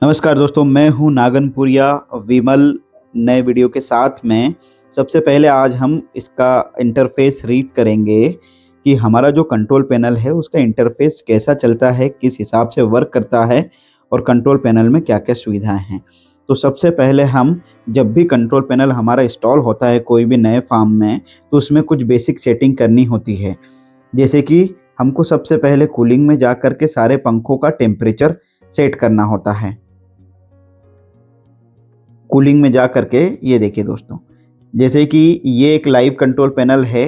नमस्कार दोस्तों, मैं हूं नागनपुरिया विमल। नए वीडियो के साथ में सबसे पहले आज हम इसका इंटरफेस रीड करेंगे कि हमारा जो कंट्रोल पैनल है उसका इंटरफेस कैसा चलता है, किस हिसाब से वर्क करता है और कंट्रोल पैनल में क्या क्या सुविधाएं हैं। तो सबसे पहले हम जब भी कंट्रोल पैनल हमारा इंस्टॉल होता है कोई भी नए फार्म में, तो उसमें कुछ बेसिक सेटिंग करनी होती है। जैसे कि हमको सबसे पहले कूलिंग में जा कर के सारे पंखों का टेम्परेचर सेट करना होता है। कूलिंग में जा करके ये देखिए दोस्तों, जैसे कि ये एक लाइव कंट्रोल पैनल है,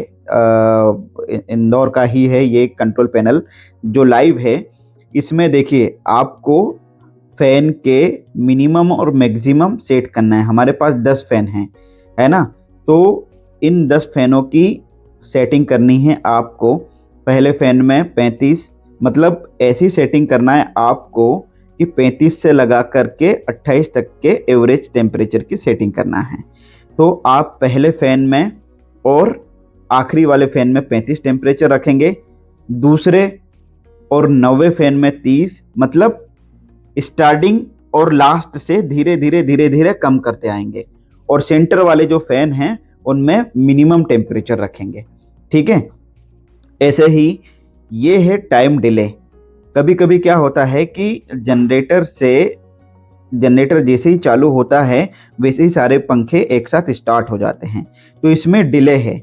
इंदौर का ही है ये कंट्रोल पैनल जो लाइव है। इसमें देखिए आपको फैन के मिनिमम और मैक्सिमम सेट करना है। हमारे पास 10 फैन हैं, है ना। तो इन 10 फैनों की सेटिंग करनी है आपको। पहले फैन में 35, मतलब ऐसी सेटिंग करना है आपको कि 35 से लगा करके 28 तक के एवरेज टेम्परेचर की सेटिंग करना है। तो आप पहले फैन में और आखिरी वाले फैन में 35 टेम्परेचर रखेंगे, दूसरे और 90 फैन में 30, मतलब स्टार्टिंग और लास्ट से धीरे धीरे धीरे धीरे कम करते आएंगे। और सेंटर वाले जो फैन हैं उनमें मिनिमम टेम्परेचर रखेंगे, ठीक है। ऐसे ही ये है टाइम डिले। कभी कभी क्या होता है कि जनरेटर जैसे ही चालू होता है वैसे ही सारे पंखे एक साथ स्टार्ट हो जाते हैं। तो इसमें डिले है।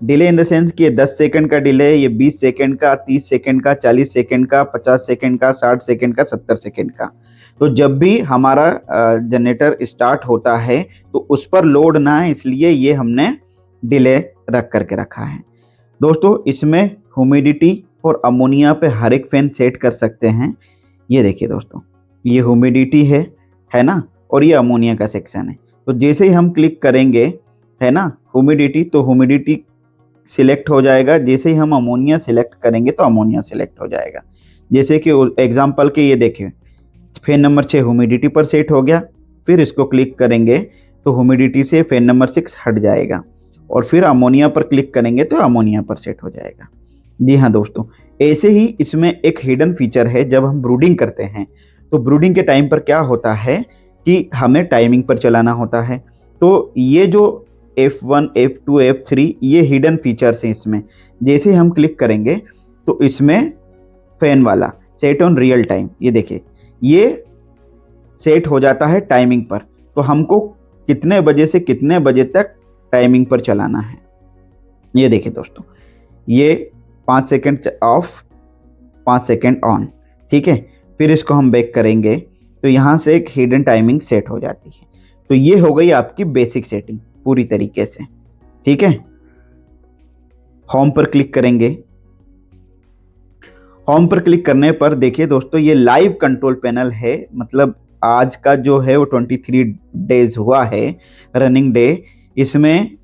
डिले इन द सेंस कि ये 10 सेकंड का डिले, ये 20 सेकंड का, 30 सेकंड का, 40 सेकंड का, 50 सेकंड का, 60 सेकंड का, 70 सेकंड का। तो जब भी हमारा जनरेटर स्टार्ट होता है तो उस पर लोड ना है, इसलिए ये हमने डिले रख करके रखा है। दोस्तों इसमें ह्यूमिडिटी और अमोनिया पे हर एक फैन सेट कर सकते हैं। ये देखिए दोस्तों, ये ह्यूमिडिटी है ना, और ये अमोनिया का सेक्शन है। तो जैसे ही हम क्लिक करेंगे, है ना, ह्यूमिडिटी, तो ह्यूमिडिटी सिलेक्ट हो जाएगा। जैसे ही हम अमोनिया सिलेक्ट करेंगे तो अमोनिया सिलेक्ट हो जाएगा। जैसे कि एग्जांपल के ये देखिए, फैन नंबर 6 ह्यूमिडिटी पर सेट हो गया। फिर इसको क्लिक करेंगे तो ह्यूमिडिटी से फैन नंबर 6 हट जाएगा, और फिर अमोनिया पर क्लिक करेंगे तो अमोनिया पर सेट हो जाएगा। जी हाँ दोस्तों, ऐसे ही इसमें एक हिडन फीचर है। जब हम ब्रूडिंग करते हैं तो ब्रूडिंग के टाइम पर क्या होता है कि हमें टाइमिंग पर चलाना होता है। तो ये जो F1, F2, F3 ये हिडन फीचर्स हैं इसमें। जैसे हम क्लिक करेंगे तो इसमें फैन वाला सेट ऑन रियल टाइम, ये देखिए, ये सेट हो जाता है टाइमिंग पर। तो हमको कितने बजे से कितने बजे तक टाइमिंग पर चलाना है। ये देखिए दोस्तों, ये 5 सेकंड ऑफ, 5 सेकंड ऑन, ठीक है। फिर इसको हम बैक करेंगे तो यहाँ से एक हिडन टाइमिंग सेट हो जाती है। तो ये हो गई आपकी बेसिक सेटिंग पूरी तरीके से, ठीक है। होम पर क्लिक करेंगे। होम पर क्लिक करने पर देखिए दोस्तों, ये लाइव कंट्रोल पैनल है, मतलब आज का जो है वो 23 डेज हुआ है रनिंग डे। इसमें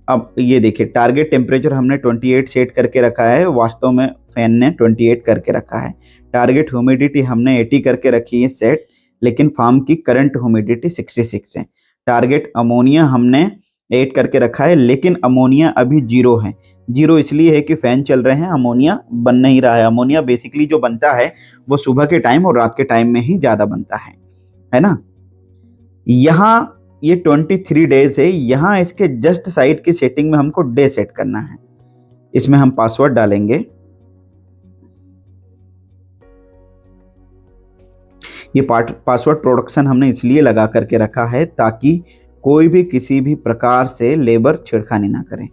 अब ये देखिए, टारगेट टेम्परेचर हमने 28 सेट करके रखा है, वास्तव में फैन ने 28 करके रखा है। टारगेट ह्यूमिडिटी हमने 80 करके रखी है सेट, लेकिन फार्म की करंट ह्यूमिडिटी 66 है। टारगेट अमोनिया हमने 8 करके रखा है, लेकिन अमोनिया अभी 0 है। 0 इसलिए है कि फैन चल रहे हैं, अमोनिया बन नहीं रहा है। अमोनिया बेसिकली जो बनता है वो सुबह के टाइम और रात के टाइम में ही ज़्यादा बनता है ना। यहाँ ये 23 डेज है। यहाँ इसके जस्ट साइड की सेटिंग में हमको डे सेट करना है। इसमें हम पासवर्ड डालेंगे। ये पासवर्ड प्रोटेक्शन हमने इसलिए लगा करके रखा है ताकि कोई भी किसी भी प्रकार से लेबर छेड़खानी ना करें।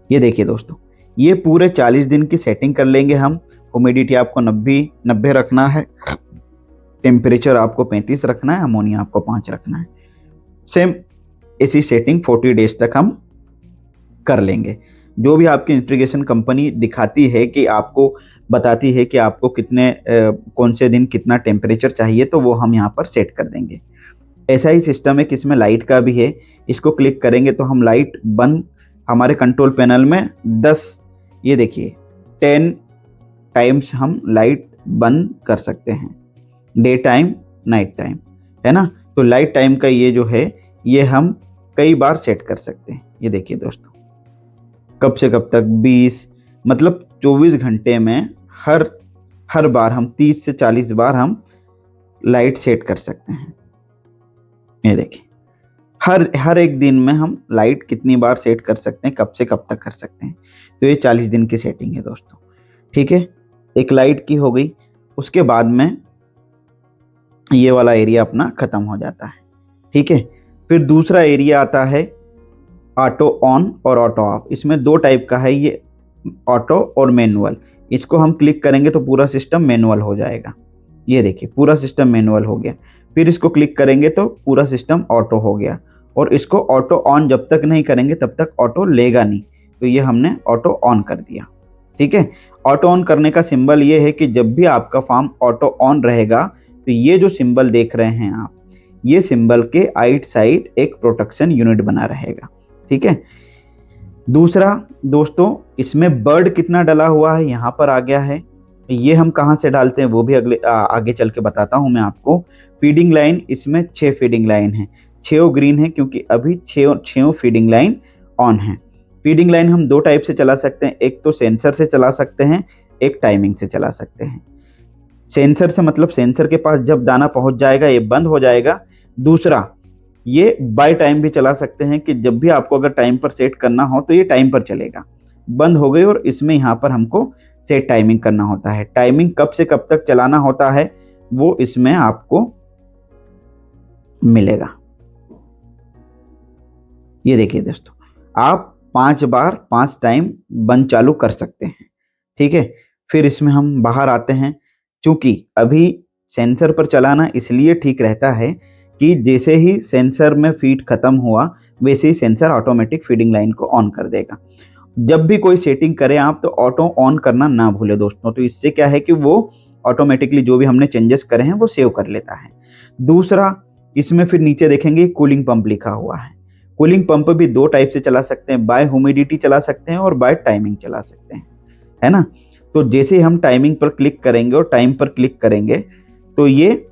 ये देखिए दोस्तों, ये पूरे 40 दिन की सेटिंग कर लेंगे हम। ह्यूमिडिटी आपको 90 रखना है, टेम्परेचर आपको 35 रखना है, अमोनिया आपको 5 रखना है। सेम ऐसी सेटिंग 40 डेज तक हम कर लेंगे। जो भी आपकी इंटीग्रेशन कंपनी दिखाती है कि आपको बताती है कि आपको कितने कौन से दिन कितना टेम्परेचर चाहिए, तो वो हम यहाँ पर सेट कर देंगे। ऐसा ही सिस्टम है कि इसमें लाइट का भी है। इसको क्लिक करेंगे तो हम लाइट बंद, हमारे कंट्रोल पैनल में 10, ये देखिए 10 टाइम्स हम लाइट बंद कर सकते हैं, डे टाइम, नाइट टाइम, है ना। तो लाइट टाइम का ये जो है ये हम कई बार सेट कर सकते हैं। ये देखिए दोस्तों, कब से कब तक, 20, मतलब 24 घंटे में हर बार हम 30 से 40 बार हम लाइट सेट कर सकते हैं। ये देखिए, हर एक दिन में हम लाइट कितनी बार सेट कर सकते हैं, कब से कब तक कर सकते हैं। तो ये 40 दिन की सेटिंग है दोस्तों। ठीक है, एक लाइट की हो गई। उसके बाद में ये वाला एरिया अपना खत्म हो जाता है। ठीक है, फिर दूसरा एरिया आता है ऑटो ऑन और ऑटो ऑफ। इसमें दो टाइप का है, ये ऑटो और मैनुअल। इसको हम क्लिक करेंगे तो पूरा सिस्टम मैनुअल हो जाएगा। ये देखिए, पूरा सिस्टम मैनुअल हो गया। फिर इसको क्लिक करेंगे तो पूरा सिस्टम ऑटो हो गया। और इसको ऑटो ऑन जब तक नहीं करेंगे तब तक ऑटो लेगा नहीं। तो ये हमने ऑटो ऑन कर दिया। ठीक है, ऑटो ऑन करने का सिंबल ये है कि जब भी आपका फार्म ऑटो ऑन रहेगा तो ये जो सिंबल देख रहे हैं आप, ये सिंबल के आइट साइड एक प्रोटेक्शन यूनिट बना रहेगा। ठीक है, दूसरा दोस्तों, इसमें बर्ड कितना डला हुआ है यहाँ पर आ गया है। ये हम कहाँ से डालते हैं वो भी आगे चल के बताता हूँ मैं आपको। फीडिंग लाइन, इसमें 6 फीडिंग लाइन है, 6 ग्रीन है क्योंकि अभी 6 फीडिंग लाइन ऑन है। फीडिंग लाइन हम दो टाइप से चला सकते हैं, एक तो सेंसर से चला सकते हैं, एक टाइमिंग से चला सकते हैं। सेंसर से मतलब सेंसर के पास जब दाना पहुंच जाएगा ये बंद हो जाएगा। दूसरा, ये बाय टाइम भी चला सकते हैं कि जब भी आपको अगर टाइम पर सेट करना हो तो ये टाइम पर चलेगा। बंद हो गई और इसमें यहाँ पर हमको सेट टाइमिंग करना होता है। टाइमिंग कब से कब तक चलाना होता है वो इसमें आपको मिलेगा। ये देखिए दोस्तों, आप 5 बार 5 टाइम बंद चालू कर सकते हैं। ठीक है, फिर इसमें हम बाहर आते हैं। चूंकि अभी सेंसर पर चलाना इसलिए ठीक रहता है कि जैसे ही सेंसर में फीड खत्म हुआ वैसे ही सेंसर ऑटोमेटिक फीडिंग लाइन को ऑन कर देगा। जब भी कोई सेटिंग करें आप तो ऑटो ऑन करना ना भूले दोस्तों। तो इससे क्या है कि वो ऑटोमेटिकली जो भी हमने चेंजेस करे हैं वो सेव कर लेता है। दूसरा, इसमें फिर नीचे देखेंगे कूलिंग पंप लिखा हुआ है। कूलिंग पंप भी दो टाइप से चला सकते हैं, बाय ह्यूमिडिटी चला सकते हैं और बाय टाइमिंग चला सकते हैं, है ना। तो जैसे हम टाइमिंग पर क्लिक करेंगे और टाइम पर क्लिक करेंगे तो ये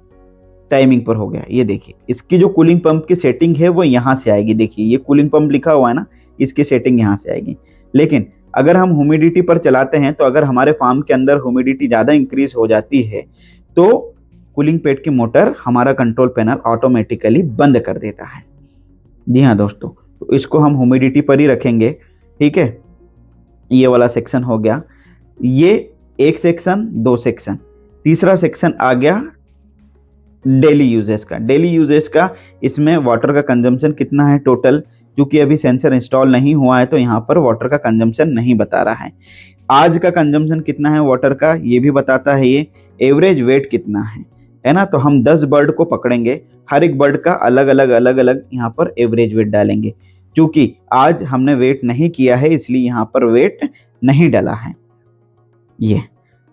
टाइमिंग पर हो गया। ये देखिए, इसकी जो कूलिंग पंप की सेटिंग है वो यहाँ से आएगी। देखिए ये कूलिंग पंप लिखा हुआ है ना, इसकी सेटिंग यहाँ से आएगी। लेकिन अगर हम ह्यूमिडिटी पर चलाते हैं तो अगर हमारे फार्म के अंदर ह्यूमिडिटी ज़्यादा इंक्रीज हो जाती है तो कूलिंग पैड की मोटर हमारा कंट्रोल पैनल ऑटोमेटिकली बंद कर देता है। जी हाँ दोस्तों, तो इसको हम ह्यूमिडिटी पर ही रखेंगे। ठीक है, ये वाला सेक्शन हो गया। ये एक सेक्शन, दो सेक्शन। तीसरा सेक्शन आ गया डेली यूजेस का। डेली यूजेस का, इसमें वाटर का कंजम्पशन कितना है टोटल। क्योंकि अभी सेंसर इंस्टॉल नहीं हुआ है तो यहाँ पर वाटर का कंजम्पशन नहीं बता रहा है। आज का कंजम्पशन कितना है वाटर का ये भी बताता है ये। एवरेज वेट कितना है ना। तो हम 10 बर्ड को पकड़ेंगे, हर एक बर्ड का अलग अलग यहाँ पर एवरेज वेट डालेंगे। क्योंकि आज हमने वेट नहीं किया है इसलिए यहाँ पर वेट नहीं डाला है ये।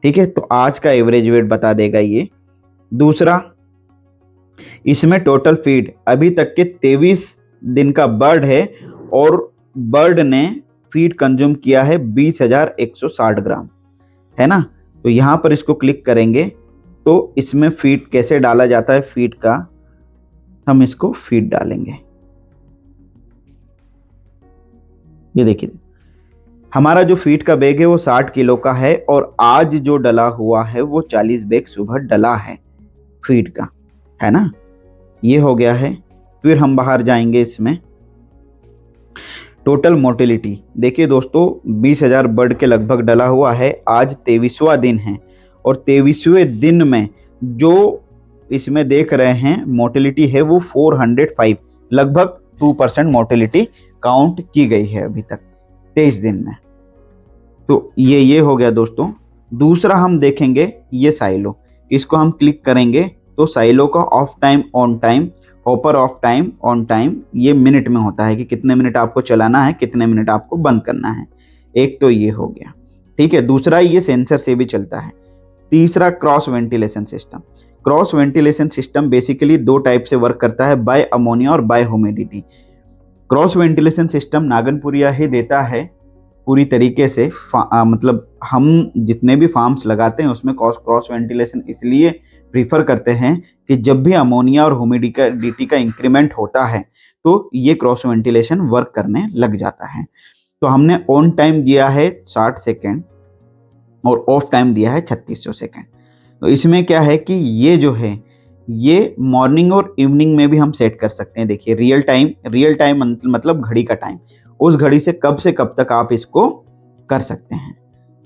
ठीक है, तो आज का एवरेज वेट बता देगा ये। दूसरा, इसमें टोटल फीड अभी तक के 23 दिन का बर्ड है और बर्ड ने फीड कंज्यूम किया है 20,160 ग्राम, है ना। तो यहाँ पर इसको क्लिक करेंगे तो इसमें फीड कैसे डाला जाता है, फीड का हम इसको फीड डालेंगे। ये देखिए, हमारा जो फीड का बैग है वो 60 किलो का है और आज जो डला हुआ है वो 40 बैग सुबह डला है फीड का, है ना। ये हो गया है। फिर हम बाहर जाएंगे, इसमें टोटल मोर्टेलिटी देखिए दोस्तों, 20,000 बर्ड के लगभग डला हुआ है। आज 23वां दिन है और 23वें दिन में जो इसमें देख रहे हैं मोर्टेलिटी है वो 405, लगभग 2% मोर्टेलिटी काउंट की गई है अभी तक 23 दिन में। तो ये हो गया दोस्तों। दूसरा हम देखेंगे ये साइलो, इसको हम क्लिक करेंगे तो साइलो का of time on time, hopper of time on time, ये मिनट में होता है कि कितने मिनट आपको चलाना है, कितने मिनट आपको बंद करना है। एक तो ये हो गया। ठीक है, दूसरा ये सेंसर से भी चलता है। तीसरा, cross ventilation system. Cross ventilation system basically दो टाइप से वर्क करता है, बाय अमोनिया और by humidity. Cross ventilation system नागनपुरिया ही देता है पूरी तरीके से। मतलब हम जितने भी फार्म्स लगाते हैं उसमें क्रॉस वेंटिलेशन इसलिए प्रीफर करते हैं कि जब भी अमोनिया और ह्यूमिडिटी का इंक्रीमेंट होता है तो ये क्रॉस वेंटिलेशन वर्क करने लग जाता है। तो हमने ऑन टाइम दिया है 60 सेकेंड और ऑफ टाइम दिया है 3600 सेकेंड। तो इसमें क्या है कि ये जो है ये मॉर्निंग और इवनिंग में भी हम सेट कर सकते हैं। देखिए रियल टाइम मतलब घड़ी का टाइम, उस घड़ी से कब तक आप इसको कर सकते हैं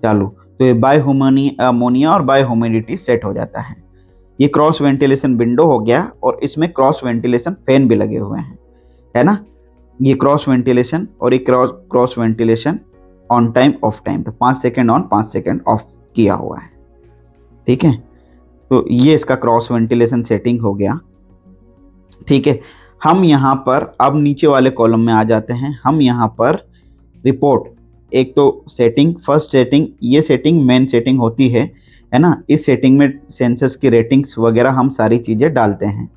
चालू। तो ये बाय अमोनिया और बाय ह्यूमिडिटी सेट हो जाता है। ये क्रॉस वेंटिलेशन विंडो हो गया और इसमें क्रॉस वेंटिलेशन फैन भी लगे हुए हैं, है ना। ये क्रॉस वेंटिलेशन और ये cross ventilation on time of time, तो 5 सेकेंड ऑन 5 सेकेंड ऑफ किया हुआ है, ठीक है। तो ये इसका क्रॉस वेंटिलेशन सेटिंग हो गया, ठीक है। हम यहाँ पर अब नीचे वाले कॉलम में आ जाते हैं। हम यहाँ पर रिपोर्ट, एक तो सेटिंग, फर्स्ट सेटिंग, ये सेटिंग मेन सेटिंग होती है ना। इस सेटिंग में सेंसर्स की रेटिंग्स वगैरह हम सारी चीजें डालते हैं।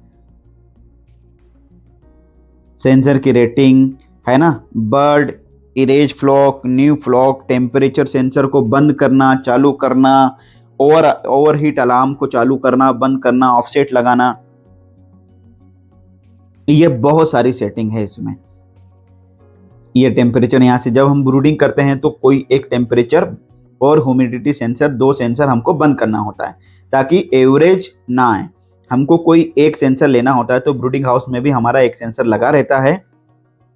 सेंसर की रेटिंग, है ना, bird, erase flock, new flock, temperature sensor को बंद करना चालू करना, ओवरहीट अलार्म को चालू करना बंद करना, ऑफसेट लगाना, ये बहुत सारी सेटिंग है इसमें। ये टेम्परेचर, यहाँ से जब हम ब्रूडिंग करते हैं तो कोई एक टेम्परेचर और ह्यूमिडिटी सेंसर, 2 सेंसर हमको बंद करना होता है ताकि एवरेज ना आए। हमको कोई एक सेंसर लेना होता है, तो ब्रूडिंग हाउस में भी हमारा एक सेंसर लगा रहता है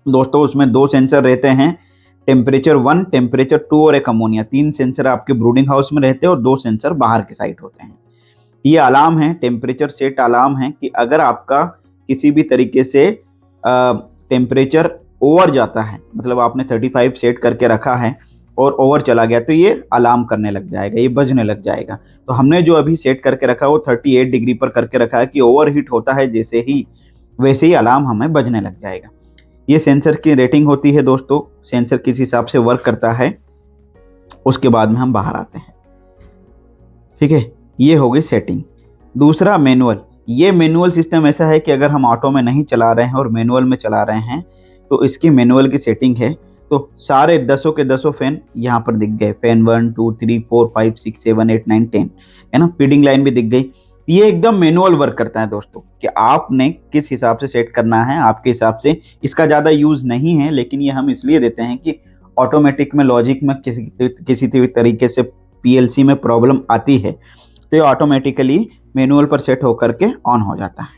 दोस्तों। उसमें 2 सेंसर रहते हैं, टेम्परेचर 1, टेम्परेचर 2 और एक अमोनिया। 3 सेंसर आपके ब्रूडिंग हाउस में रहते हैं और 2 सेंसर बाहर के साइड होते हैं। ये अलार्म है, टेम्परेचर सेट अलार्म है कि अगर आपका किसी भी तरीके से टेम्परेचर ओवर जाता है, मतलब आपने 35 सेट करके रखा है और ओवर चला गया, तो ये अलार्म करने लग जाएगा, ये बजने लग जाएगा। तो हमने जो अभी सेट करके रखा है वो 38 डिग्री पर करके रखा है कि ओवर हीट होता है जैसे ही, वैसे ही अलार्म हमें बजने लग जाएगा। ये सेंसर की रेटिंग होती है दोस्तों, सेंसर किस हिसाब से वर्क करता है उसके बाद में हम बाहर आते हैं, ठीक है। ये हो गई सेटिंग। दूसरा मैनुअल। ये मैनुअल सिस्टम ऐसा है कि अगर हम ऑटो में नहीं चला रहे हैं और मैनुअल में चला रहे हैं तो इसकी मैनुअल की सेटिंग है। तो सारे 10 के 10 फैन यहाँ पर दिख गए, फैन 1 2 3 4 5 6 7 8 9 10, है ना। फीडिंग लाइन भी दिख गई। ये एकदम मैनुअल वर्क करता है दोस्तों कि आपने किस हिसाब से सेट करना है आपके हिसाब से। इसका ज़्यादा यूज़ नहीं है, लेकिन ये हम इसलिए देते हैं कि ऑटोमेटिक में, लॉजिक में किसी तरीके से पीएलसी में प्रॉब्लम आती है तो ये ऑटोमेटिकली मैनुअल पर सेट होकर के ऑन हो जाता है।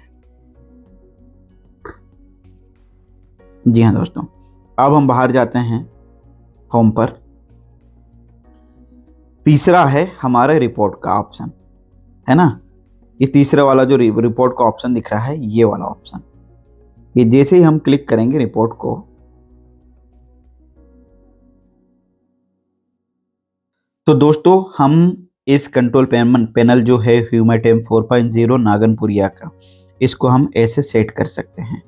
जी हाँ दोस्तों, अब हम बाहर जाते हैं होम पर। तीसरा है हमारे रिपोर्ट का ऑप्शन, है ना। ये तीसरा वाला जो रिपोर्ट का ऑप्शन दिख रहा है, ये वाला ऑप्शन, ये जैसे ही हम क्लिक करेंगे रिपोर्ट को, तो दोस्तों हम इस कंट्रोल पैनल जो है ह्यूमाटेम 4.0 नागनपुरिया का, इसको हम ऐसे सेट कर सकते हैं।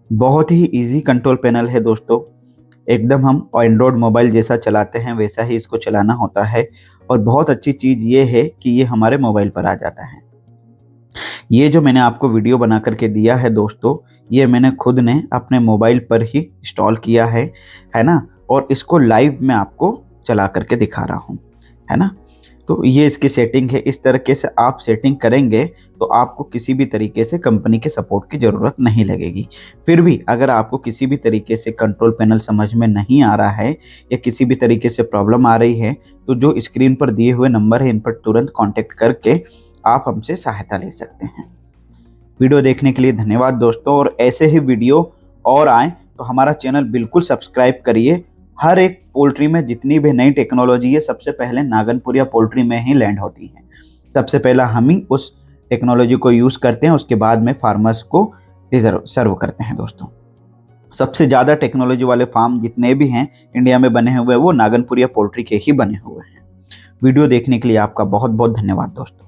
बहुत ही इजी कंट्रोल पैनल है दोस्तों, एकदम हम एंड्रॉयड मोबाइल जैसा चलाते हैं वैसा ही इसको चलाना होता है। और बहुत अच्छी चीज़ ये है कि ये हमारे मोबाइल पर आ जाता है। ये जो मैंने आपको वीडियो बना करके दिया है दोस्तों, ये मैंने खुद ने अपने मोबाइल पर ही इंस्टॉल किया है ना। और इसको लाइव में आपको चला करके दिखा रहा हूँ, है ना। तो ये इसकी सेटिंग है। इस तरीके से आप सेटिंग करेंगे तो आपको किसी भी तरीके से कंपनी के सपोर्ट की ज़रूरत नहीं लगेगी। फिर भी अगर आपको किसी भी तरीके से कंट्रोल पैनल समझ में नहीं आ रहा है या किसी भी तरीके से प्रॉब्लम आ रही है, तो जो स्क्रीन पर दिए हुए नंबर है इन पर तुरंत कॉन्टेक्ट करके आप हमसे सहायता ले सकते हैं। वीडियो देखने के लिए धन्यवाद दोस्तों, और ऐसे ही वीडियो और आए तो हमारा चैनल बिल्कुल सब्सक्राइब करिए। हर एक पोल्ट्री में जितनी भी नई टेक्नोलॉजी है सबसे पहले नागनपुरिया पोल्ट्री में ही लैंड होती है। सबसे पहला हम ही उस टेक्नोलॉजी को यूज़ करते हैं, उसके बाद में फार्मर्स को सर्व करते हैं दोस्तों। सबसे ज़्यादा टेक्नोलॉजी वाले फार्म जितने भी हैं इंडिया में बने हुए वो नागनपुरिया पोल्ट्री के ही बने हुए हैं। वीडियो देखने के लिए आपका बहुत बहुत धन्यवाद दोस्तों।